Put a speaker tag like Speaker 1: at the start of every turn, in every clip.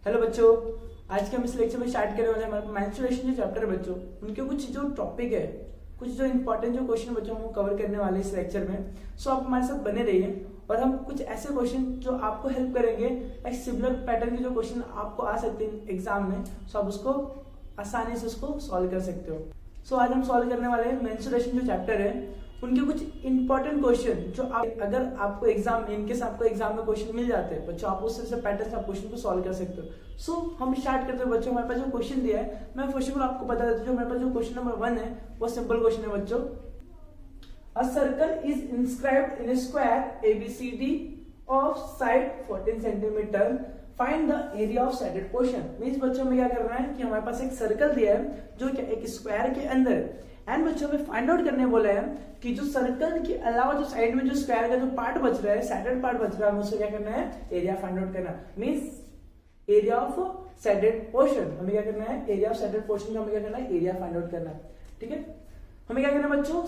Speaker 1: Hello बच्चों, आज के हम इस लेक्चर में स्टार्ट करने वाले हैं हमारे मेंस्ट्रुएशन जो चैप्टर है बच्चों, उनके कुछ जो टॉपिक है, कुछ जो इंपॉर्टेंट जो क्वेश्चन बच्चों हम कवर करने वाले हैं इस लेक्चर में। सो आप हमारे साथ बने रहिए और हम कुछ ऐसे क्वेश्चन जो आपको हेल्प करेंगे, एक सिमिलर पैटर्न के जो क्वेश्चन आपको आ सकते हैं एग्जाम में, सो आप उसको आसानी से उसको सॉल्व कर सकते हो। सो आज हम सॉल्व करने वाले हैं मेंस्ट्रुएशन जो चैप्टर है उनके कुछ इंपॉर्टेंट क्वेश्चन जो आप अगर आपको एग्जाम में इनकेस आपको एग्जाम में क्वेश्चन मिल जाते हैं बच्चों, आप उससे पैटर्न से आप क्वेश्चन को सॉल्व कर सकते हो। सो हम स्टार्ट करते हैं बच्चों। हमारे पास जो क्वेश्चन दिया है, मैं फर्स्ट ऑफ ऑल आपको बता देता हूँ। जो हमारे पास जो क्वेश्चन नंबर 1 है वो सिंपल क्वेश्चन है बच्चों। A circle is inscribed in A square ABCD of side 14 centimetre, find the area of shaded portion. Means बच्चों में क्या करना है कि हमारे पास एक सर्कल दिया है जो कि एक स्क्वायर के अंदर, एंड बच्चों में फाइंड आउट करने बोला है कि जो सर्कल के अलावा जो साइड में जो स्क्वायर का जो पार्ट बच रहा है, सैडेड पार्ट बच रहा है, उसको क्या करना है, एरिया फाइंड आउट करना। Means area of shaded portion, हमें क्या करना है, एरिया ऑफ सैडेड पोर्शन का हमें क्या करना है, एरिया फाइंड आउट करना है। ठीक है, हमें क्या करना है बच्चों,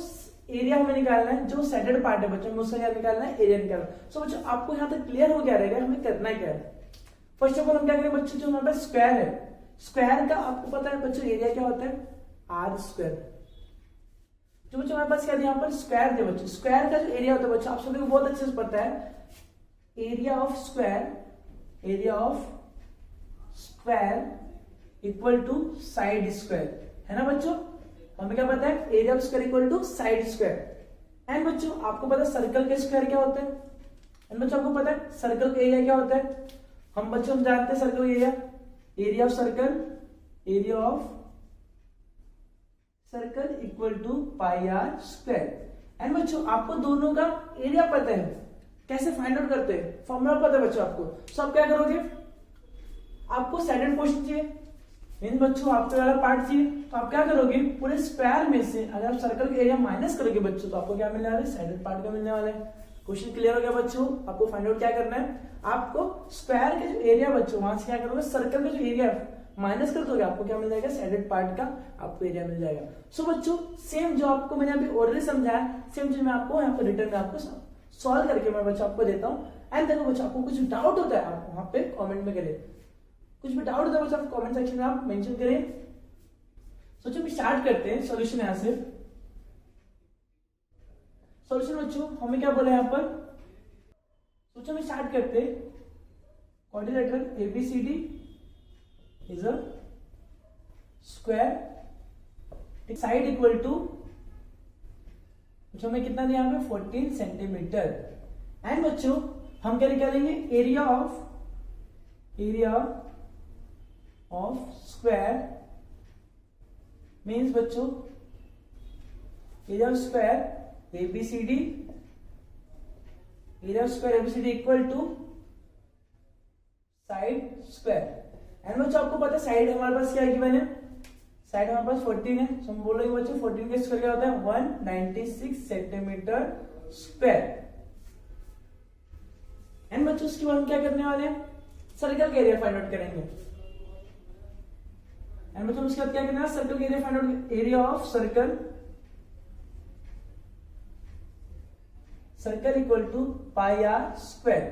Speaker 1: एरिया हमें निकालना है। जो सैडेड पार्ट है बच्चों, उसका क्या निकालना है, एरिया निकालना। सो बच्चों आपको यहाँ तक क्लियर हो गया रहेगा हमें करना क्या है। फर्स्ट ऑफ ऑल हम क्या करें बच्चों, जो हमारे पास स्क्वायर है, स्क्वायर का आपको पता है बच्चों एरिया क्या होता है, आर स्क्वायर। जो बच्चों हमारे पास क्या दिया यहाँ पर, स्क्वायर दे बच्चों। स्क्वायर का जो एरिया होता है बच्चों, आप सभी को बहुत अच्छे से पता है, area of square, area of square equal to side square, है ना बच्चों। हमें क्या पता है, area of square equal to side square. And बच्चों आपको पता है सर्कल का स्क्वायर क्या होता है, एंड बच्चों आपको पता है सर्कल का एरिया क्या होता है। हम बच्चों हम जानते हैं circle area, area of circle, area of circle equal to pi r square. And बच्चों आपको दोनों का एरिया पता है, कैसे फाइंड आउट करते हैं, फॉर्मूला पता है बच्चों आपको। सो आप क्या करोगे, आपको सैडेड पोर्शन चाहिए, मीन बच्चों आपको वाला पार्ट चाहिए, तो आप क्या करोगे, पूरे स्क्वायर में से अगर आप सर्कल का एरिया माइनस करोगे बच्चों, तो आपको क्या मिलने वाला है, सैडेड पार्ट का मिलने वाला है। क्वेश्चन क्लियर हो गया बच्चों। आपको फाइंड आउट क्या करना है, आपको स्क्वायर का जो एरिया बच्चों, वहां से क्या करोगे, सर्कल का जो एरिया माइनस कर दोगे, आपको क्या मिल जाएगा, सैडेड पार्ट का आपको एरिया मिल जाएगा। सो बच्चों सेम जो आपको मैंने अभी ऑलरेडी समझाया, सेम चीज मैं आपको यहाँ पर रिटर्न में आपको सॉल्व करके मैं बच्चों आपको देता हूँ। एंड देखो बच्चों आपको कुछ डाउट होता है आप वहां पे कमेंट में करें, कुछ भी डाउट होता है बच्चों आप कमेंट सेक्शन में आप मेंशन करें। सोचो भी स्टार्ट करते हैं सॉल्यूशन। यहां से सॉल्यूशन बच्चों हमें क्या बोला यहाँ पर, सोचो भी स्टार्ट करते, quadrilateral ABCD is a square, side equal to बच्चों में कितना दिया हमें, 14 सेंटीमीटर। एंड बच्चों हम क्या निकालेंगे, एरिया ऑफ स्क्वायर, मीन्स बच्चों area of square ABCD, area of square ABCD equal to side square. And बच्चों आपको पता है साइड हमारे पास क्या है कि मैंने, साइड हमारे पास 14 है, तो हम बोलेंगे बच्चों 14 का स्क्वायर क्या होता है, 196 सेंटीमीटर स्क्वायर। एंड बच्चों उसके बाद हम क्या करने वाले हैं, सर्कल का एरिया फाइंड आउट करेंगे। एंड बच्चों उसके बाद क्या करना है, सर्कल का area find out, area of circle, circle equal to pi r square.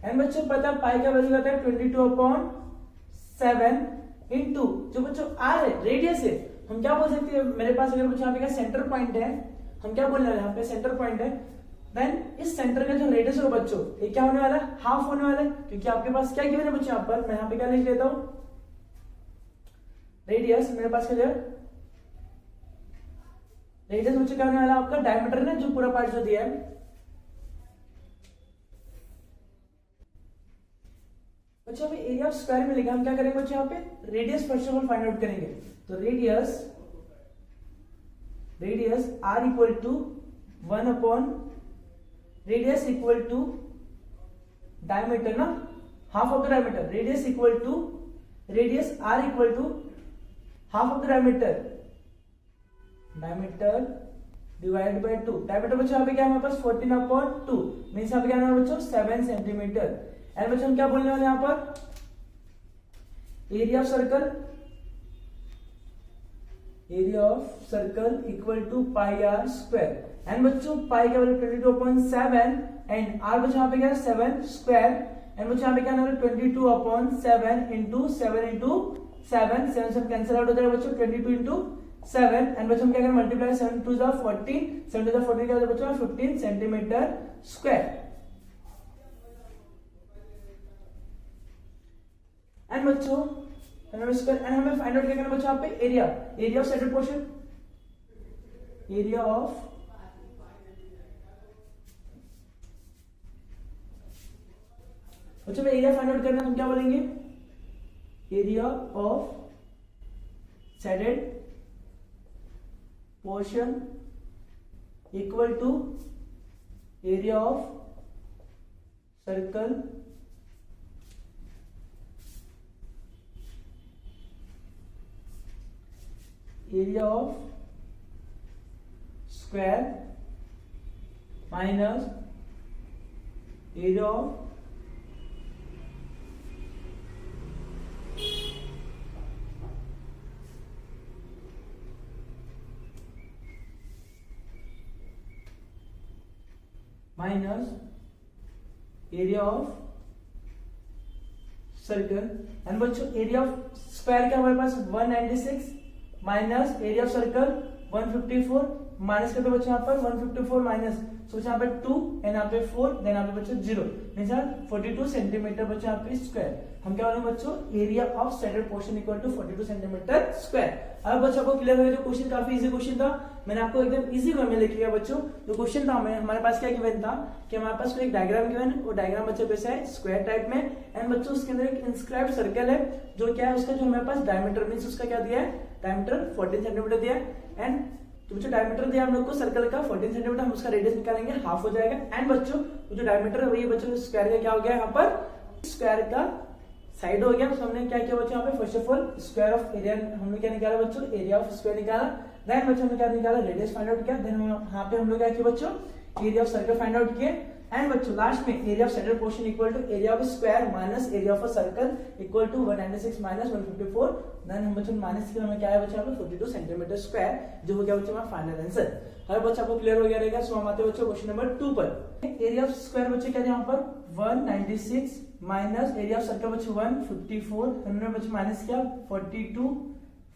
Speaker 1: And बच्चों पता है पाई का वैल्यू आता है 22/7 इंटू जो बच्चों आर है, रेडियस है, हम क्या बोल सकते हैं, मेरे पास अगर बच्चों यहाँ पे सेंटर पॉइंट है, हम क्या बोल रहे हैं, यहाँ पे सेंटर पॉइंट है, देन इस सेंटर का जो रेडियस होगा बच्चों, ये क्या होने वाला है, हाफ होने वाला है, क्योंकि आपके पास क्या गिवन है बच्चों, यहाँ पर मैं यहाँ पे क्या लिख लेता हूँ, रेडियस, मेरे पास क्या रेडियस बच्चों क्या होने वाला है, आपका डायमीटर ने जो पूरा पार्ट जो दिया है। बच्चों हमें एरिया ऑफ स्क्वायर मिलेगा, हम क्या करेंगे बच्चों, यहाँ पे radius first of all find out करेंगे। तो radius R equal to 1 radius equal to diameter ना, half of the diameter, radius equal to radius R equal to half of the diameter divide by 2। Diameter बच्चों यहाँ पे क्या है हमारे पास 14/2, means यहाँ पे क्या है बच्चों 7 सेंटीमीटर। एंड बच्चों हम क्या बोलने वाले यहाँ पर, area of circle equal to pi r square. And बच्चों पाई का वैल्यू 22/7 एंड आर बच्चों यहाँ पे क्या है 7 स्क्वायर। एंड बच्चों यहाँ पे क्या होगा 22/7 इंटू 7 इंटू 7 7 कैंसिल आउट हो जाएगा बच्चों 22 इंटू 7 एंड बच्चों हम क्या करें मल्टीप्लाई 7 टू 14 7 टू 14 क्या होता है बच्चों 15 सेंटीमीटर स्क्वायर। एंड बच्चों स्क्वायर एंड हमें फाइंड आउट क्या करना बच्चों यहाँ पे area of shaded portion, area of बच्चों में एरिया फाइंड आउट करना हम क्या बोलेंगे area of shaded portion equal to area of circle area of square minus area of minus area of circle and बच्चों एरिया ऑफ स्क्वायर क्या हमारे पास 196 minus area of circle 154 minus करते बच्चों यहाँ पर 154 माइनस सोच यहाँ पे 2 एंड यहाँ पे 4 देन यहाँ पे बच्चों 0 मींस 42 सेंटीमीटर बच्चों यहाँ पे स्क्वायर। हम क्या बोलेंगे बच्चों area of shaded portion equal to 42 centimetre square. अब बच्चों को क्लियर हो गया, जो क्वेश्चन काफी इजी क्वेश्चन था, मैंने आपको एकदम इजी वे में लिख लिया बच्चों। जो क्वेश्चन था हमारे पास क्या गिवन था कि हमारे पास कोई एक डायग्राम गिवन है, वो डायग्राम बच्चों कैसा है स्क्वायर टाइप में एंड बच्चों उसके अंदर एक इंस्क्राइब्ड सर्कल है जो क्या है उसका जो हमारे पास डायमीटर मींस उसका क्या दिया है डायमीटर 14 सेंटीमीटर दिया है एंड तो बच्चों डायमीटर दिया हम लोग को सर्कल का 14 सेंटीमीटर, हम उसका रेडियस निकालेंगे हाफ हो जाएगा एंड बच्चों जो डायमीटर है वही बच्चों स्क्वायर का क्या हो गया यहाँ पर स्क्वायर का साइड हो गया। तो हमने क्या किया बच्चों यहाँ पे first of all square of area हमने क्या निकाला बच्चों एरिया ऑफ स्क्वायर निकाला, देन बच्चों हमने क्या निकाला रेडियस फाइंड आउट किया, देन यहाँ पे हम लोग क्या किया बच्चों area of circle find out किए एंड बच्चों लास्ट में area of shaded portion equal to area of square minus area of a circle equal to 196 minus 154, then हम बच्चों माइनस किया हमें क्या है बच्चों 42 सेंटीमीटर स्क्वायर जो हो गया बच्चों हमारा फाइनल आंसर। हर बच्चा आपको क्लियर हो गया रहेगा। सो हम आते हैं बच्चों क्वेश्चन नंबर 2 पर। एरिया ऑफ स्क्वायर बच्चे क्या है यहाँ पर 196 माइनस एरिया ऑफ सर्कल बच्चों 154, हमने बच्चों माइनस किया 42,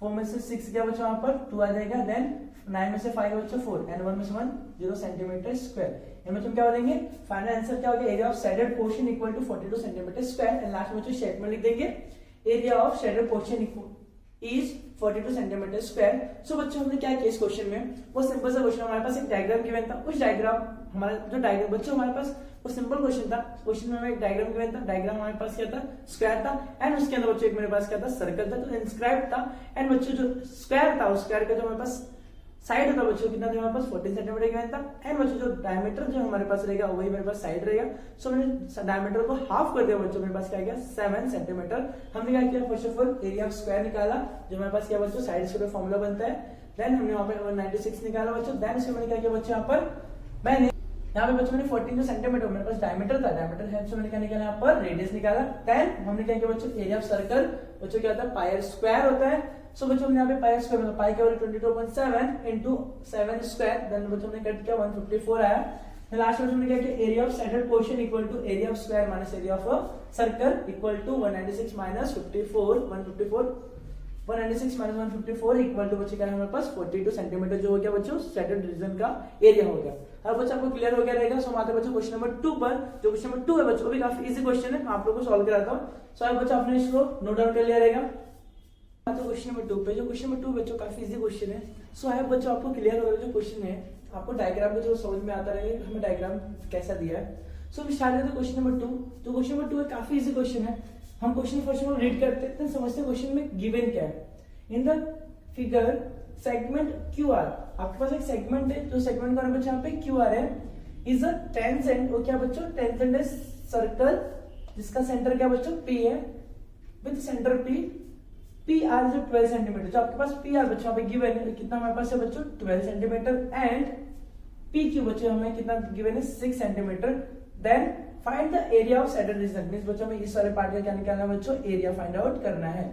Speaker 1: 4 में से 6 गया बच्चों यहाँ पर 2 आ जाएगा, देन 9 में से 5 बच्चों 4 एंड 1 में से 1 0 सेंटीमीटर स्क्वायर। ये बच्चों क्या बोलेंगे फाइनल आंसर क्या हो गया area of shaded portion equal to 42 centimetre square and last में बच्चों शेड में लिख देंगे area of shaded portion is 42 centimetre square. So बच्चों हमने क्या किया इस क्वेश्चन में वो सिंपल सा क्वेश्चन, हमारे पास एक डायग्राम गिवन था, उस डायग्राम हमारा जो डायग्राम बच्चों हमारे पास वो सिंपल क्वेश्चन था, क्वेश्चन में हमें एक डायग्राम गिवन था, डायग्राम हमारे पास क्या था स्क्वायर था एंड उसके अंदर बच्चों एक मेरे पास क्या था सर्कल था तो इंस्क्राइब था एंड बच्चों जो स्क्वायर था उस स्क्वायर का जो हमारे पास साइड होता बच्चों कितना था हमारे पास 14 सेंटीमीटर गिवन था एंड बच्चों जो डायमीटर जो हमारे पास रहेगा वही मेरे पास साइड रहेगा। सो मैंने डायमीटर को हाफ कर दिया बच्चों, मेरे पास क्या गया 7 सेंटीमीटर। हमने क्या किया first of all area of square निकाला जो हमारे पास क्या बच्चों साइड से फॉर्मूला बनता है, देन हमने वहां पे 196 निकाला बच्चों, देन इसमें मैंने क्या किया बच्चों यहाँ पर मैंने यहाँ पे बच्चों मैंने 14 सेंटीमीटर मेरे पास डायमीटर था, डायमीटर है तो मैंने क्या निकाला यहाँ पर रेडियस निकाला, देन हमने क्या किया बच्चों एरिया ऑफ सर्कल बच्चों क्या होता है पाई स्क्वायर होता है। सो बच्चों हमने यहाँ पे पाई स्क्वायर मतलब पाई केवल 22.7 इंटू 7 स्क्वायर, देन बच्चों हमने कट किया 154 आया, लास्ट में हमने क्या किया area of shaded portion equal to area of square minus area of a circle equal to 196 minus 154 196 minus 154 equal to बच्चे क्या है हमारे पास 42 सेंटीमीटर जो हो गया बच्चों शेडेड रीजन का एरिया हो गया। अब बच्चों आपको क्लियर हो गया रहेगा। सो हम आते हैं बच्चों क्वेश्चन नंबर 2 पर, जो क्वेश्चन नंबर 2 है बच्चों भी काफी इजी क्वेश्चन है, आप लोगों को सॉल्व कराता हूँ। सो अब बच्चों आपने इसको नोट डाउन कर लिया रहेगा। तो क्वेश्चन नंबर 2 पे, जो क्वेश्चन नंबर 2 बच्चों काफी इजी क्वेश्चन है। सो आई बच्चों आपको क्लियर हो गया जो क्वेश्चन है, आपको डायग्राम में जो समझ में आता रहेगा हमें डायग्राम कैसा दिया है। सो स्टार्ट करते हैं क्वेश्चन नंबर 2। जो क्वेश्चन नंबर 2 है काफी इजी क्वेश्चन है, हम question first of all read करते हैं समझते हैं क्वेश्चन में गिवन क्या है। In the figure segment QR, आपके पास एक सेगमेंट है, जो सेगमेंट का बच्चों यहाँ पे QR है, इज अ 10 सेंट और क्या बच्चों 10 सेंट सर्कल जिसका सेंटर क्या बच्चों P है विद सेंटर P, PR जो 12 सेंटीमीटर, जो आपके पास PR बच्चों यहाँ पे गिवन है कितना हमारे पास है बच्चों 12 सेंटीमीटर एंड PQ बच्चों हमें कितना गिवन है 6 centimetre. Then find the area of shaded region, means बच्चों हमें इस वाले पार्ट का क्या निकालना है बच्चों एरिया फाइंड आउट करना है।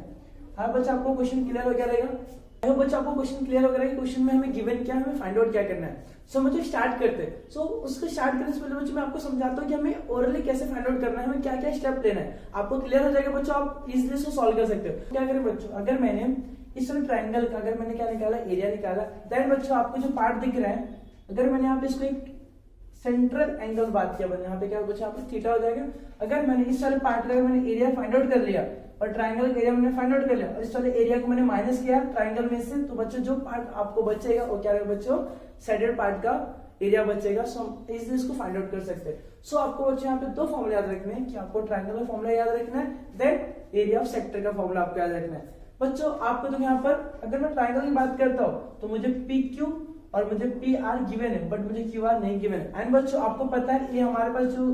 Speaker 1: हाँ बच्चा आपको क्वेश्चन क्लियर हो गया रहेगा। आई होप बच्चों आपको क्वेश्चन क्लियर हो गया है कि क्वेश्चन में हमें गिवन क्या है, हमें फाइंड आउट क्या करना है। सो मुझे स्टार्ट करते हैं। सो उसको स्टार्ट करने से पहले बच्चों मैं आपको समझाता हूँ कि हमें ओरली कैसे फाइंड आउट करना है, हमें क्या क्या स्टेप लेना है। आपको क्लियर हो जाएगा बच्चों, आप इजिली इसको सॉल्व कर सकते हो। क्या करें बच्चों, अगर मैंने इस ट्रायंगल का अगर मैंने क्या निकाला, एरिया निकाला, देन बच्चों आपको जो पार्ट दिख रहा है, अगर मैंने यहाँ पे इसको एक सेंट्रल एंगल बात किया मैंने, यहाँ पे क्या बच्चों यहाँ पे थीटा हो जाएगा। अगर मैंने इस वाले पार्ट का मैंने एरिया फाइंड आउट कर लिया और ट्रायंगल का एरिया मैंने फाइंड आउट कर लिया और इस वाले एरिया को मैंने माइनस किया ट्रायंगल में से, तो बच्चों जो पार्ट आपको बचेगा वो क्या है बच्चों, साइडेड पार्ट का एरिया बचेगा। सो इजिली इसको फाइंड आउट कर सकते हैं। सो आपको बच्चों यहाँ पे दो फॉर्मूला याद रखने हैं कि आपको ट्रायंगल का फॉर्मूला याद रखना है, देन एरिया ऑफ सेक्टर का फॉर्मूला आपको याद रखना है। बच्चों आपको तो यहाँ पर अगर मैं ट्रायंगल की बात करता हूँ तो मुझे पी क्यू और मुझे पी आर गिवन है, बट मुझे क्यू आर नहीं गिवन है। एंड बच्चों आपको पता है ये हमारे पास जो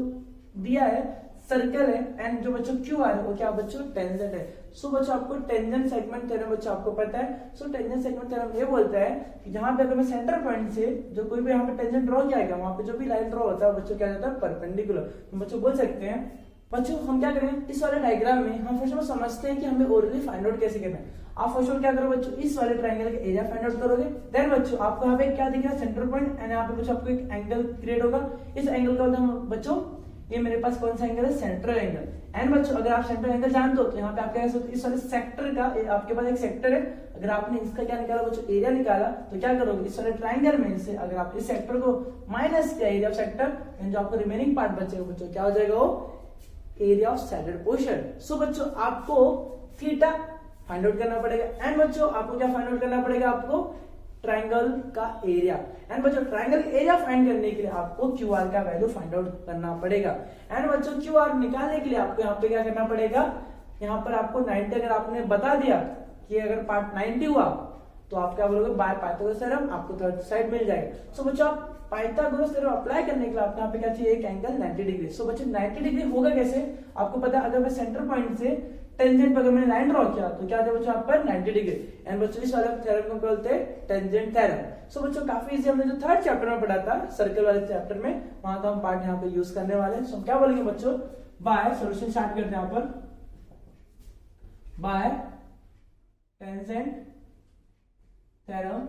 Speaker 1: दिया है सर्कल है, एंड जो बच्चों क्यू आर है वो क्या बच्चों, टेंजेंट है। सो बच्चों आपको टेंजेंट सेगमेंट थ्योरम बच्चों आपको पता है। सो टेंजेंट सेगमेंट थ्योरम ये बोलता है कि जहां पे अगर मैं सेंटर पॉइंट से जो कोई भी यहाँ पे टेंजेंट ड्रॉ किया गया, वहां पे जो भी लाइन ड्रॉ होता है बच्चों क्या जाता है, परपेंडिकुलर। तो बच्चों बोल सकते हैं, बच्चों हम क्या करेंगे इस वाले डायग्राम में हम फर्स्ट में समझते हैं कि हमें ओरली फाइंड आउट कैसे करना है। आप फर्स्ट ऑफ क्या करो बच्चों, इस वाले ट्रायंगल का एरिया फाइंड आउट करोगे। देन बच्चों आपको यहाँ पे क्या दिख रहा है, सेंटर पॉइंट, एंड यहाँ पे कुछ आपको एक एंगल क्रिएट होगा। इस एंगल का मतलब बच्चों ये मेरे पास कौन सा एंगल है, सेंट्रल एंगल। एंड बच्चों अगर आप सेंट्रल एंगल जानते हो तो यहाँ पे आप क्या कर सकते हो, इस वाले सेक्टर का आपके पास एक सेक्टर है, अगर आपने इसका क्या निकाला बच्चों, एरिया निकाला, तो क्या करोगे इस वाले ट्रायंगल में से अगर आप इस सेक्टर को माइनस किया एरिया ऑफ सेक्टर, जो आपको रिमेनिंग पार्ट बचेगा बच्चों क्या हो जाएगा, वो एरिया ऑफ साइडेड पोर्शन। सो बच्चों आपको थीटा फाइंड आउट करना पड़ेगा, एंड बच्चों आपको क्या फाइंड आउट करना पड़ेगा, आपको ट्रायंगल का एरिया। एंड बच्चों ट्रायंगल एरिया फाइंड करने के लिए आपको क्यू आर का वैल्यू फाइंड आउट करना पड़ेगा। एंड बच्चों क्यू आर निकालने के लिए आपको यहाँ पे क्या करना पड़ेगा, यहाँ पर आपको 90 अगर आपने बता दिया कि अगर पार्ट 90 हुआ तो आप क्या बोलोगे, बाय पाइथागोरस थ्योरम आपको थर्ड साइड मिल जाएगा। सो बच्चों आप पाइथागोरस थ्योरम अप्लाई करने के लिए आपको यहाँ पे क्या चाहिए, एक एंगल 90 डिग्री। सो बच्चों 90 डिग्री होगा कैसे, आपको पता है अगर मैं सेंटर पॉइंट से टेंजेंट पर अगर मैंने लाइन ड्रॉ किया तो क्या बच्चों यहाँ पर 90 डिग्री। एंड बच्चों इस वाले थ्योरम को बोलते हैं टेंजेंट थ्योरम। सो बच्चों काफी इजी, हमने जो थर्ड चैप्टर में पढ़ा था सर्कल वाले चैप्टर में, वहां का हम पार्ट यहाँ पे यूज करने वाले हैं। सो हम क्या बोलेंगे बच्चों, बाय सॉल्यूशन स्टार्ट करते हैं यहाँ पर, बाय टेंजेंट थ्योरम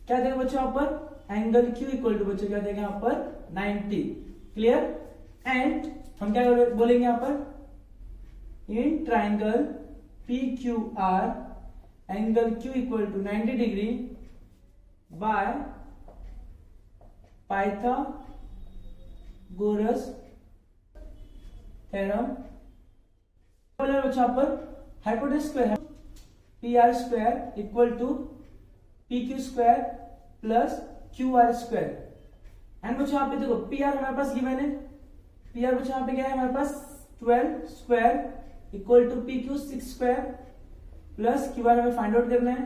Speaker 1: क्या देगा बच्चों यहाँ पर, एंगल क्यू इक्वल टू बच्चों क्या देगा यहाँ पर 90। क्लियर। एंड हम क्या बोलेंगे यहाँ पर, in triangle P Q R angle Q equal to 90 degree by Pythagoras theorem. बच्चों यहाँ पर हाइपोटेनस स्क्वायर है, P R square equal to P Q square plus Q R square. And बच्चों यहाँ पे देखो पी आर हमारे पास गिवन है, पी आर बच्चों यहाँ पे क्या है हमारे पास 12 square equal to P Q 6 square plus Q R हमें फाइंड आउट करना है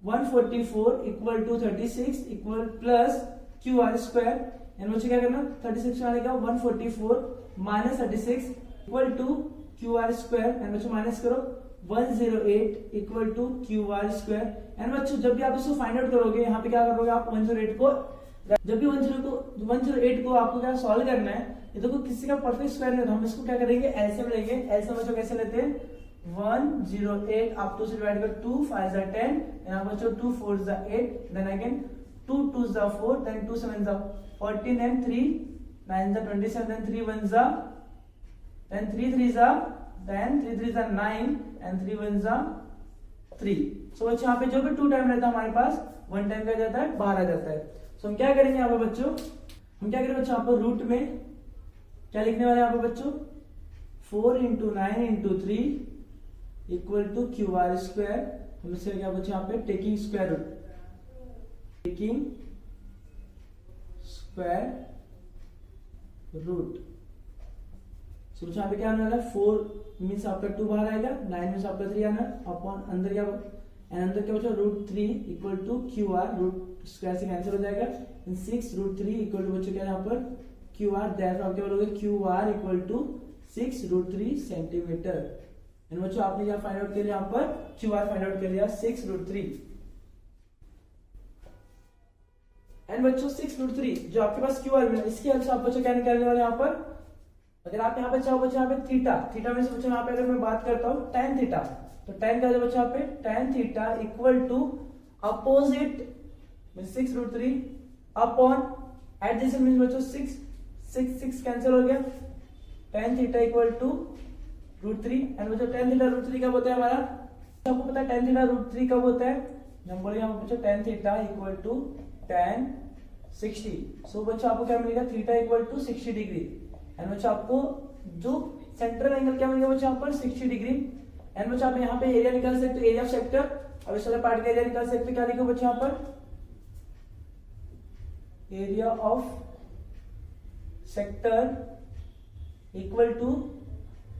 Speaker 1: 144 equal to 36 equal plus Q R square. And बच्चों क्या करना, 36 में आएगा 144 minus 36 equal to Q R square. And बच्चों माइनस करो 108 equal to Q R square. And बच्चों जब भी आप इसको फाइंड आउट करोगे यहाँ पे क्या करोगे आप 108 को, जब भी 108 को आपको क्या सॉल्व करना है, ये देखो किसी का परफेक्ट स्क्वायर नहीं, तो हम इसको क्या करेंगे एलसीएम लेंगे। एलसीएम बच्चों कैसे लेते हैं, 108 आप 2 से डिवाइड कर 2 5 जा 10, यहाँ बच्चों 2 4 जा 8, देन अगेन 2 2 जा 4, देन 2 7 जा 14, एंड 3 9 जा 27, देन 3 1 जा, देन 3 3 जा, देन 3 3 जा 9, एंड 3 1 जा 3। सो बच्चों यहाँ पे जो भी 2 टाइम रहता है हमारे पास 1 टाइम क्या जाता है, बाहर आ जाता है। सो हम क्या करेंगे यहाँ पे बच्चों, हम क्या करेंगे बच्चों यहाँ पर रूट में क्या लिखने वाले यहाँ पे बच्चों, 4 into 9 into 3 equal to Q R square. हम इससे क्या बच्चों यहाँ पे taking square root, taking square root. So बच्चों यहाँ पे क्या आने वाला है, 4 मीन्स आपका 2 बाहर आएगा, 9 मीन्स आपका 3 आना अपॉन अंदर क्या, एंड अंदर क्या बच्चों root 3 equal to Q R, root square से कैंसिल हो जाएगा, 6 रूट 3 इक्वल टू बच्चों क्या यहाँ पर क्यू आर, आप क्या बोलोगे Q R equal to 6 root 3 centimetre. And बच्चों आपने क्या फाइंड आउट कर लिया यहाँ पर, क्यू आर फाइंड आउट कर लिया 6 रूट 3। एंड बच्चों 6 रूट 3 जो आपके पास क्यू आर मिला, इसकी हेल्प से आप बच्चों क्या निकालने वाले यहाँ पर, अगर आप यहाँ पे चाहो बच्चों यहाँ पे थीटा में से बच्चों यहाँ पे अगर मैं बात करता हूँ tan थीटा, तो tan क्या हो जाएगा बच्चों यहाँ पे, tan theta equal to opposite 6√3 upon adjacent means बच्चों 6 कैंसिल हो गया, tan theta equal to √3 and बच्चों tan थीटा √3 कब होता है हमारा, आपको पता है tan थीटा √3 कब होता है, हम बोलेंगे यहाँ बच्चों tan theta equal to tan 60। So बच्चों आपको क्या मिलेगा, theta equal to 60 degree and बच्चों आपको जो सेंट्रल एंगल क्या मिलेगा बच्चों यहाँ पर 60 डिग्री एंड बच्चों आप यहाँ पे एरिया निकाल सकते हो, एरिया ऑफ सेक्टर। अब इस वाले पार्ट का एरिया निकाल सकते हो, क्या लिखो बच्चों यहाँ पर, area of sector equal to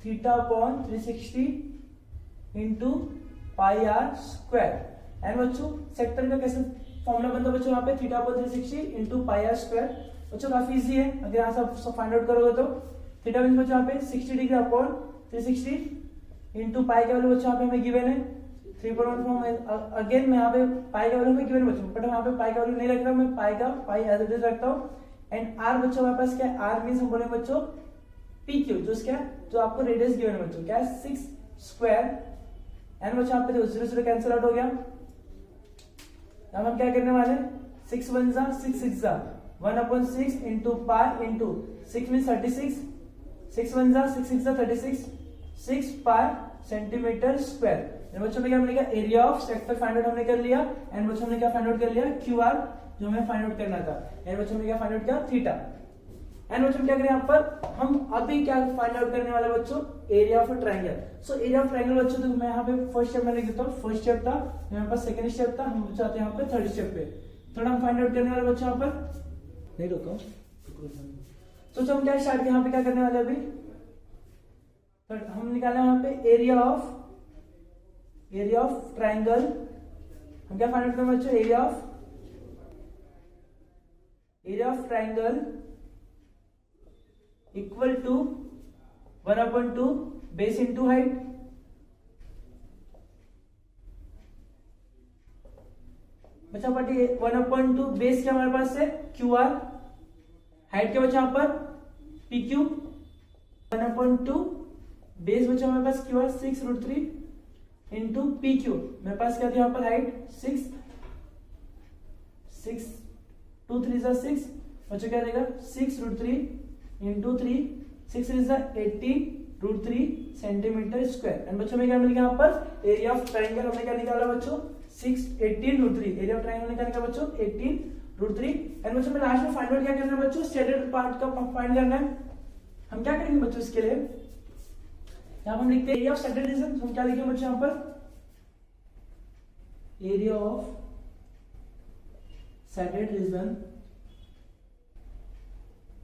Speaker 1: theta upon 360 into pi r square and बच्चों सेक्टर का कैसे फॉर्मूला बनता है बच्चों यहाँ पे, theta upon 360 into pi r square. बच्चों काफी इजी है, अगर यहाँ से फाइंड आउट करोगे तो थीटा मींस बच्चों यहाँ पे 60 डिग्री अपॉन 360 इंटू पाई का वैल्यू बच्चों यहाँ पे हमें गिवन है 3.14। अगेन मैं यहाँ पे पाई का वैल्यू हमें गिवन बच्चों, बट यहाँ पे पाई का वैल्यू नहीं रख रहा हूँ, मैं पाई एज इट इज रखता हूँ। एंड आर बच्चों हमारे पास क्या है, आर मींस हम बोले बच्चों पी क्यू, जो क्या जो आपको रेडियस गिवन है बच्चों क्या है 6 स्क्वायर एंड बच्चों यहाँ पे 0 कैंसिल आउट हो गया। अब हम क्या करने वाले, 6 1 जा 6 6 जा 1/6 इंटू पाई इंटू 6 मींस 36, 6 1 जा 6 6 जा 36, 6 पाई सेंटीमीटर स्क्वायर। बच्चों में क्या मिलेगा, area of sector find out हमने कर लिया एंड बच्चों ने क्या फाइंड आउट कर लिया, क्यू आर जो हमें फाइंड आउट करना था एंड बच्चों ने क्या फाइंड आउट किया, थीटा। एंड बच्चों क्या करें यहाँ पर, हम अभी क्या फाइंड आउट करने वाले बच्चों, area of triangle. So area of triangle बच्चों, तो मैं यहाँ पे फर्स्ट स्टेप में लिख देता हूँ, फर्स्ट स्टेप था मेरे पास, सेकंड स्टेप था, हम चाहते हैं यहाँ पे थर्ड स्टेप पे थोड़ा हम फाइंड आउट करने वाले बच्चों यहाँ पर नहीं रुको। तो हम क्या स्टार्ट यहाँ पे क्या करने वाले अभी, हम निकाले यहाँ पे एरिया ऑफ ट्रायंगल। हम क्या फाइंड आउट करेंगे बच्चों, area of triangle equal to 1/2 base into height. बच्चा पार्टी 1/2 बेस क्या हमारे पास है, क्यू आर, हाइट क्या बच्चा यहाँ पर पी क्यू, 1/2 बेस बच्चा हमारे पास Q R 6√3 into P Q, मेरे पास क्या था यहाँ पर हाइट 6 2 3 6 बच्चों क्या देगा 6√3 इंटू 3 6 3 18√3 सेंटीमीटर स्क्वायर। एंड बच्चों में क्या मिल गया यहाँ पर, एरिया ऑफ ट्रायंगल हमने क्या निकाला बच्चों 18√3, एरिया ऑफ ट्रायंगल हमने क्या निकाला बच्चों 18√3। एंड बच्चों में लास्ट में फाइंड आउट क्या करना है बच्चों, शेडेड पार्ट का फाइंड करना है। हम क्या करेंगे बच्चों इसके लिए, यहाँ हम लिखते हैं एरिया ऑफ शेडेड रीजन। हम क्या लिखेंगे बच्चों यहाँ पर, area of shaded region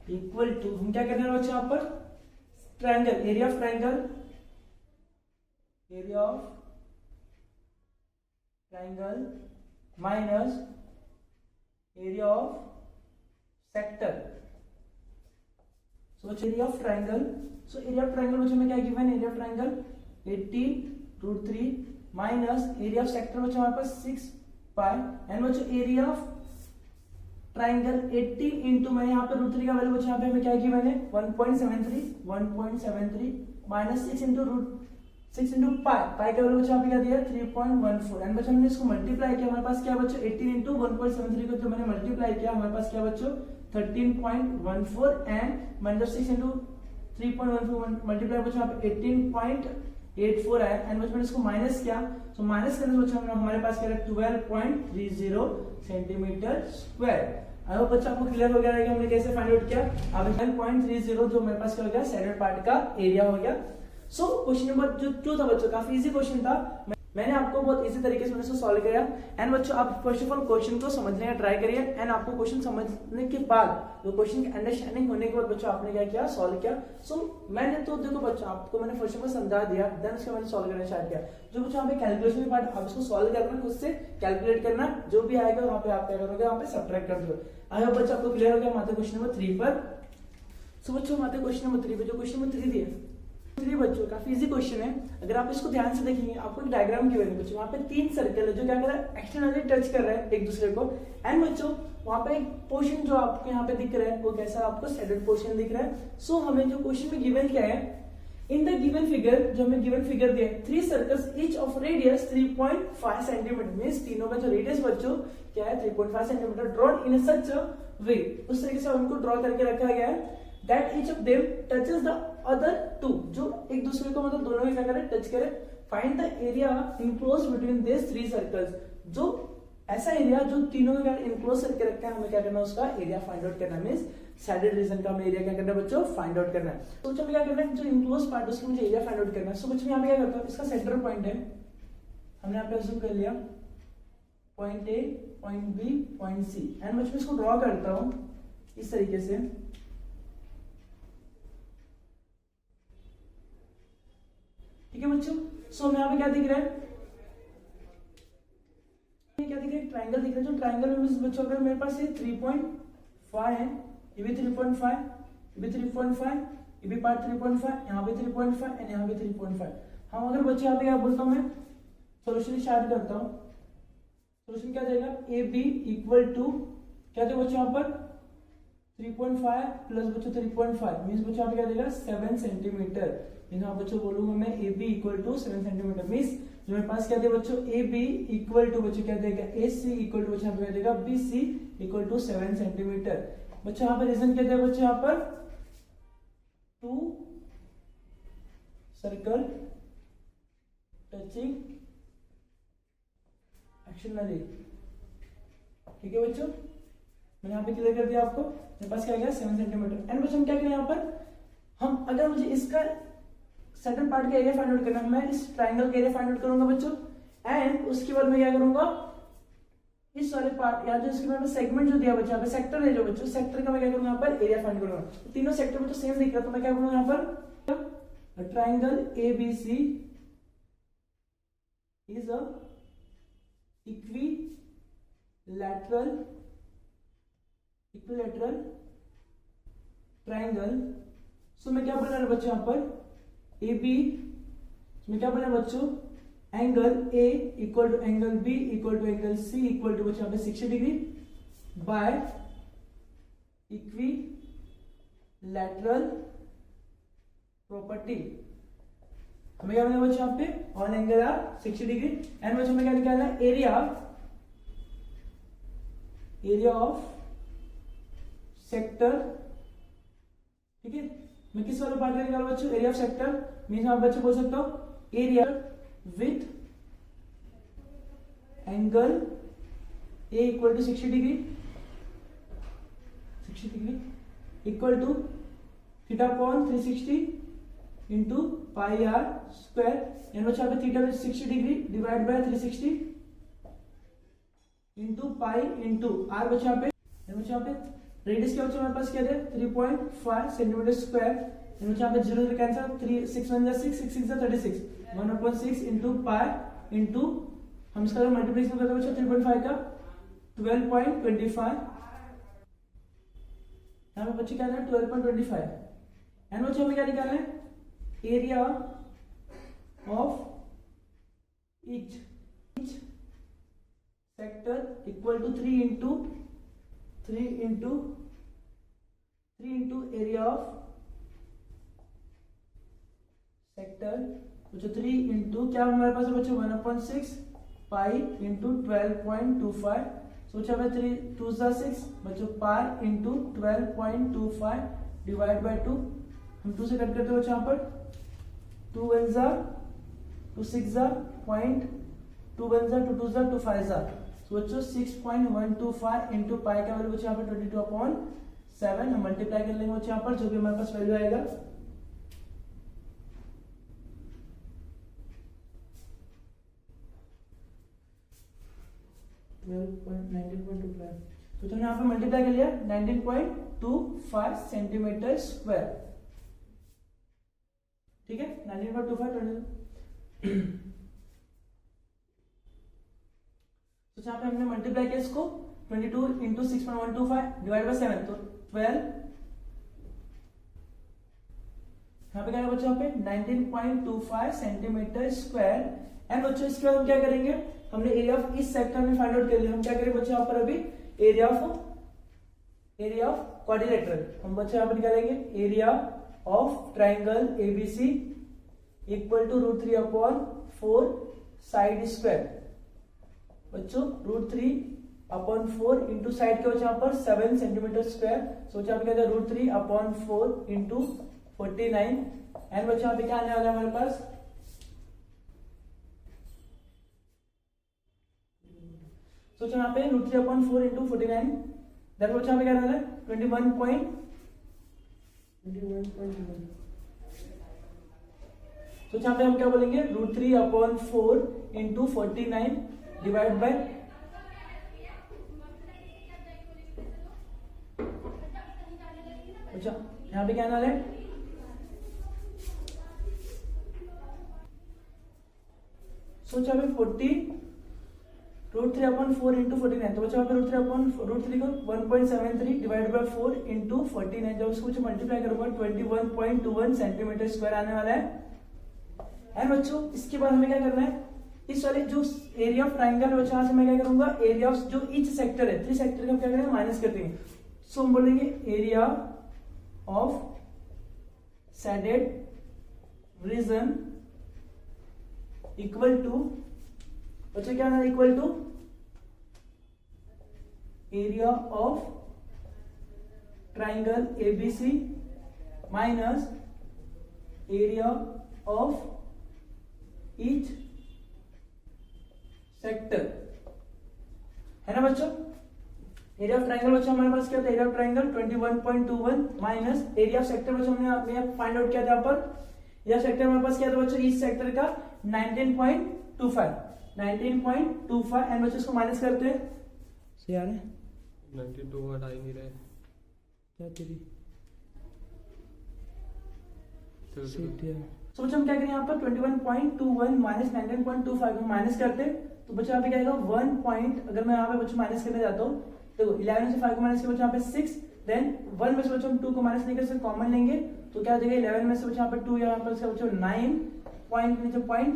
Speaker 1: equal to, हम क्या करने वाले बच्चों यहाँ पर, triangle, area of triangle, area of triangle minus area of sector. So area of triangle, so area of triangle बच्चों में क्या गिवन है, area of triangle 18√3 minus area of sector बच्चों हमारे पास 6 पाई एंड बच्चों एरिया ऑफ ट्रायंगल 80 इंटू मैंने यहाँ पे √3 का वैल्यू बच्चों यहाँ पे हमें क्या किया मैंने 1.73 माइनस 6 इंटू पाई का वैल्यू बच्चों यहाँ पे क्या दिया 3.14 एंड बच्चों हमने इसको मल्टीप्लाई किया, हमारे पास क्या बच्चों 18 इंटू 1.73 को जो मैंने मल्टीप्लाई किया हमारे पास क्या बच्चों 13.14 एंड माइनस 6 इंटू 3.14 मल्टीप्लाई बच्चों यहाँ पे 18.84 आया एंड बच्चों इसको माइनस किया, तो माइनस करने से बच्चों हमारे पास क्या है 12.30 सेंटीमीटर स्क्वायर। आई होप बच्चों आपको क्लियर हो गया है कि हमने कैसे फाइंड आउट किया। अब 12.30 जो मेरे पास क्या हो गया, सैडल पार्ट का एरिया हो गया। सो क्वेश्चन नंबर जो 2 था बच्चों, काफी इजी क्वेश्चन था, मैंने आपको बहुत इजी तरीके से मैंने सॉल्व किया। एंड बच्चों आप फर्स्ट ऑफ ऑल क्वेश्चन को समझने का ट्राई करिए एंड आपको क्वेश्चन समझने के बाद, जो क्वेश्चन की अंडरस्टैंडिंग होने के बाद बच्चों आपने क्या किया, सॉल्व किया। सो मैंने तो देखो बच्चों आपको मैंने फर्स्ट ऑफ ऑल समझा दिया, देन उसके मैंने सॉल्व करना स्टार्ट किया। जो बच्चों यहाँ पे कैलकुलेशन पार्ट आप इसको सॉल्व करना, खुद से कैलकुलेट करना, जो भी आएगा वहाँ पे आप क्या करोगे, वहाँ पे सब्ट्रैक्ट कर दो। आई होप बच्चों आपको क्लियर हो गया मात्र क्वेश्चन नंबर 3 पर। सो बच्चों मात्र क्वेश्चन नंबर 3 पे, जो क्वेश्चन नंबर 3 दिया बच्चों काफी इजी क्वेश्चन है। अगर आप इसको ध्यान से देखेंगे आपको एक डायग्राम की बनी बच्चों, वहाँ पे 3 सर्कल है जो क्या कर रहा है, एक्सटर्नली टच कर रहा है एक दूसरे को। एंड बच्चों वहाँ पे एक पोर्शन जो आपको यहाँ पे दिख रहा है वो कैसा आपको शेडेड पोर्शन दिख रहा है। सो हमें जो क्वेश्चन में गिवन क्या है, इन द गिवन फिगर, जो हमें गिवन फिगर दिया, 3 circles each of radius 3.5 centimetre, means तीनों का जो रेडियस बच्चों क्या है 3.5 सेंटीमीटर, ड्रॉन इन सच वे, उस तरीके से उनको ड्रॉ करके रखा गया है that each of them touches the other two, जो एक दूसरे को मतलब दोनों ही क्या करें टच करें। Find the area enclose between this 3 circles, जो ऐसा एरिया जो तीनों का इनक्लोज करके रखा है, हमें क्या करना है उसका एरिया फाइंड आउट करना है, मींस सैडेड रीजन का हमें एरिया क्या करना है बच्चों फाइंड आउट करना है। तो हमें क्या करना है जो इनक्लोज पार्ट है उसका मुझे एरिया फाइंड आउट करना है। सो बच्चों यहाँ पे क्या करता हूँ, इसका सेंटर पॉइंट है, हमने यहाँ पे अज्यूम कर लिया point A, point B, point C, and बच्चों इसको ड्रॉ करता हूँ इस तरीके से। ठीक है बच्चों, सो हमें यहाँ पे क्या दिख रहा है, क्या दिख रहा है, ट्रायंगल दिख रहा है। जो ट्रायंगल में बच्चों अगर मेरे पास ये 3.5 है, ये भी 3.5, ये भी 3.5, ये भी पार्ट 3.5, यहाँ पे 3.5 एंड यहाँ पे 3.5। हम अगर बच्चे यहाँ पे क्या बोलता हूँ मैं सोल्यूशन स्टार्ट करता हूँ, सोल्यूशन क्या जाएगा ए बी इक्वल टू क्या देगा बच्चों यहाँ पर 3.5 प्लस बच्चों 3.5 मीन्स बच्चों यहाँ पे क्या देगा 7 सेंटीमीटर। यहाँ बच्चों बोलूंगा मैं A B equal to 7 centimetre, means जो मेरे पास क्या देगा बच्चों ए बी इक्वल टू बच्चों क्या देगा ए सी इक्वल टू बच्चों यहाँ पे क्या देगा B C equal to 7 centimetre. बच्चों यहाँ पर रीजन क्या देगा बच्चों यहाँ पर 2 सर्कल टचिंग एक्शनली। ठीक है बच्चों, मैंने यहाँ पे क्लियर कर दिया आपको, मेरे पास क्या गया 7 सेंटीमीटर। एंड बच्चों हम क्या करें यहाँ पर, हम अगर मुझे इसका सेंटर पार्ट का एरिया फाइंड आउट करना है, मैं इस ट्रायंगल का एरिया फाइंड आउट करूंगा बच्चों, एंड उसके बाद मैं क्या करूंगा इस वाले पार्ट या जो इसके बाद सेगमेंट जो दिया बच्चों यहाँ पे सेक्टर है जो बच्चों सेक्टर का मैं क्या करूंगा यहाँ पर एरिया फाइंड करूंगा। तो तीनों सेक्टर में तो सेम दिख रहा है, तो मैं क्या करूंगा यहाँ पर triangle A B C is a equilateral triangle. So मैं क्या बना रहा बच्चों यहाँ पर ए बी में क्या बना बच्चों angle A equal to angle B equal to angle C equal to बच्चों यहाँ पे 60 डिग्री बाय इक्विलैटरल प्रॉपर्टी। हमें क्या बना बच्चों यहाँ पे on angle are 60 degree. And बच्चों में क्या निकालना है एरिया ऑफ सेक्टर। ठीक है, मैं किस वाले पार्ट का निकालूं बच्चों एरिया ऑफ सेक्टर, मींस आप बच्चों बोल सकता हूं area with angle A equal to 60 degree equal to theta upon 360 into pi r square. यानी बच्चों यहाँ पे theta 60 degree divide by 360 into pi into r. बच्चों यहाँ पे रेडियस क्या बच्चों हमारे पास क्या है 3.5 सेंटीमीटर स्क्वायर। यहाँ पे 0 कैंसिल 3 6 1 6 6 6 36 1/6 इंटू पाई इंटू हम इसका मल्टीप्लिकेशन करते हैं बच्चों 3.5 का 12.25। यहाँ पे बच्चे क्या है 12.25। एंड बच्चों हमें क्या निकालना है area of each sector equal to 3 into area of sector बच्चों 3 इंटू क्या हमारे पास है बच्चों 1/6 पाई इंटू 12.25। सोचा मैं 3 2 6 बच्चों पाई इंटू 12.25 डिवाइड बाय 2। हम 2 से कट करते हैं बच्चों यहाँ पर 2 1 2 6 पॉइंट 2 1 2 2 2 5 तो बच्चों 6.125 इंटू पाई का वैल्यू बच्चों यहाँ पर 22/7। हम मल्टीप्लाई कर लेंगे बच्चों यहाँ पर जो भी हमारे पास वैल्यू आएगा 19.25। तो तुमने यहाँ पे मल्टीप्लाई कर लिया 19.25 सेंटीमीटर स्क्वायर। ठीक है 19.25 तो यहाँ पे हमने मल्टीप्लाई किया इसको 22 इंटू 6.125 डिवाइड बाय 7 तो 12। यहाँ पे क्या है बच्चों यहाँ पे 19.25 सेंटीमीटर स्क्वायर। एंड बच्चों इसके बाद हम क्या करेंगे हमने एरिया ऑफ इस सेक्टर में फाइंड आउट कर लिया। हम क्या करेंगे बच्चों यहाँ पर अभी एरिया ऑफ क्वाड्रिलेटरल हम बच्चों यहाँ पर निकालेंगे area of triangle ABC equal to root 3 upon 4 side square. बच्चों रूट 3 अपॉन 4 इंटू साइड के बच्चों यहाँ पर 7 सेंटीमीटर स्क्वायर। सो यहाँ पे क्या रूट 3 अपॉन 4 इंटू 49 एंड बच्चों यहाँ पे क्या आने वाला है हमारे पास, तो यहाँ पे रूट 3 अपॉन 4 इंटू 49 दैट बच्चों यहाँ पे क्या आने वाला है 21.21। तो यहाँ पे हम क्या बोलेंगे root 3 upon 4 into 49 divide by अच्छा यहाँ पे क्या आने वाला है, सोच यहाँ पे 40 रूट 3 अपॉन 4 इंटू 49। तो बच्चा यहाँ पे रूट 3 अपॉन रूट 3 को 1.73 डिवाइड बाय 4 इंटू 49 जब उसको बच्चों मल्टीप्लाई करूंगा 21.21 सेंटीमीटर स्क्वायर आने वाला है। एंड बच्चों इसके बाद हमें क्या करना है, इस वाले जो एरिया ऑफ ट्राइंगल बच्चों यहाँ से मैं क्या करूंगा, एरिया ऑफ जो ईच सेक्टर है 3 सेक्टर का क्या करेंगे माइनस कर देंगे। सो हम बोलेंगे area of shaded region equal to बच्चों क्या है equal to area of triangle ABC minus area of each sector, है ना बच्चों। एरिया ऑफ ट्राइंगल बच्चों हमारे पास क्या था, area of triangle 21.21 minus area of sector बच्चों हमने फाइंड आउट किया था यहाँ पर। एरिया सेक्टर हमारे पास क्या था बच्चों, ईच सेक्टर का 19.25 एंड बच्चों इसको माइनस करते हैं सही आ रहा है
Speaker 2: 92 हटा ही नहीं रहे
Speaker 1: क्या तेरी
Speaker 2: तो
Speaker 1: तो बच्चों हम क्या करें यहाँ पर 21.21 माइनस 19.25 को माइनस करते तो बच्चों यहाँ पे क्या आएगा 1 पॉइंट, अगर मैं यहाँ पे बच्चों माइनस करने जाता हूँ देखो 11 में से 5 को माइनस किया बच्चों यहाँ पे 6 देन 1 में से बच्चों हम 2 को माइनस नहीं कर सकते कॉमन लेंगे तो क्या हो जाएगा 11 में से बच्चों यहाँ पे 2 यहाँ पर बच्चों 9 पॉइंट नीचे पॉइंट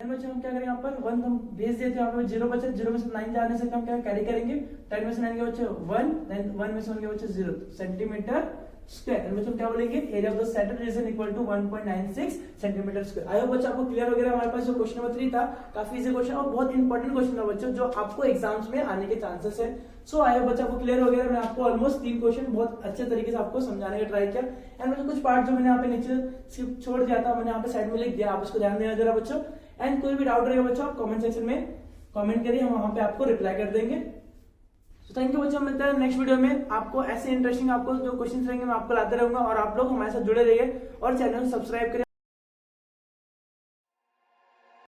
Speaker 1: बच्चों हम क्या करें यहाँ पर 1 हम भेज देते हैं यहाँ पे 0 बचे 0 में से 9 जाने से हम क्या कैरी करेंगे 10 में से 9 के बच्चे 1 देन 1 में से 1 के बच्चे 0 सेंटीमीटर स्क्वायर। बच्चों क्या बोलेंगे area of the shaded region equal to 1.96 centimetre square. I hope बच्चों आपको क्लियर वगैरह। हमारे पास जो क्वेश्चन नंबर 3 था काफी इजी क्वेश्चन और बहुत इंपॉर्टेंट क्वेश्चन था बच्चों जो आपको एग्जाम्स में आने के चांसेस है। सो आई होप बच्चों आपको क्लियर वगैरह। मैं आपको ऑलमोस्ट 3 क्वेश्चन बहुत अच्छे तरीके से आपको समझाने का ट्राई किया एंड बच्चों कुछ पार्ट जो मैंने यहाँ पे नीचे छोड़ दिया था मैंने यहाँ पे साइड में लिख दिया, आप उसको ध्यान देना जरा बच्चों। एंड कोई भी डाउट रहेगा बच्चों आप कमेंट सेक्शन में कमेंट करिए, हम वहां पे आपको रिप्लाई कर देंगे। थैंक यू बच्चों, मिलते हैं नेक्स्ट वीडियो में। आपको ऐसे इंटरेस्टिंग आपको जो क्वेश्चन रहेंगे मैं आपको लाते रहूंगा और आप लोग हमारे साथ जुड़े रहिए और चैनल को सब्सक्राइब करिए।